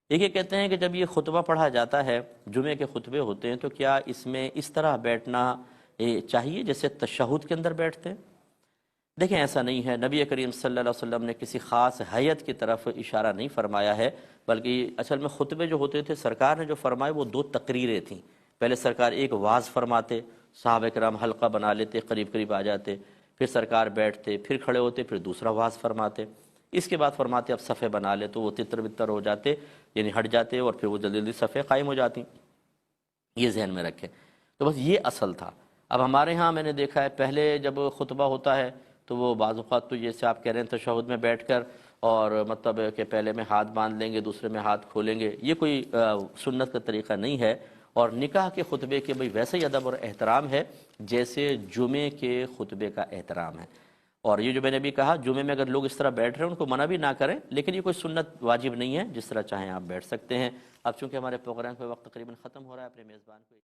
دیکھیے کہتے ہیں کہ جب یہ خطبہ پڑھا جاتا ہے، جمعے کے خطبے ہوتے ہیں، تو کیا اس میں اس طرح بیٹھنا چاہیے جیسے تشہد کے اندر بیٹھتے ہیں؟ دیکھیں ایسا نہیں ہے، نبی کریم صلی اللہ علیہ وسلم نے کسی خاص حیت کی طرف اشارہ نہیں فرمایا ہے، بلکہ اصل میں خطبے جو ہوتے تھے سرکار نے جو فرمائے وہ دو تقریریں تھیں۔ پہلے سرکار ایک وعظ فرماتے، صحابہ کرام حلقہ بنا لیتے، قریب قریب آ جاتے، پھر سرکار بیٹھتے، پھر کھڑے ہوتے، پھر دوسرا وعظ فرماتے، اس کے بعد فرماتے اب صفحے بنا لے، تو وہ تتر بتر ہو جاتے، یعنی ہٹ جاتے، اور پھر وہ جلدی جلدی صفحے قائم ہو جاتی۔ یہ ذہن میں رکھیں، تو بس یہ اصل تھا۔ اب ہمارے ہاں میں نے دیکھا ہے پہلے جب خطبہ ہوتا ہے تو وہ بعض اوقات تو جیسے آپ کہہ رہے ہیں تشہد میں بیٹھ کر، اور مطلب کہ پہلے میں ہاتھ باندھ لیں گے دوسرے میں ہاتھ کھولیں گے، یہ کوئی سنت کا طریقہ نہیں ہے۔ اور نکاح کے خطبے کے بھئی ویسے ہی ادب اور احترام ہے جیسے جمعے کے خطبے کا احترام ہے۔ اور یہ جو میں نے بھی کہا جمعے میں اگر لوگ اس طرح بیٹھ رہے ہیں ان کو منع بھی نہ کریں، لیکن یہ کوئی سنت واجب نہیں ہے، جس طرح چاہیں آپ بیٹھ سکتے ہیں۔ اب چونکہ ہمارے پروگرام کا وقت تقریباً ختم ہو رہا ہے، اپنے میزبان کو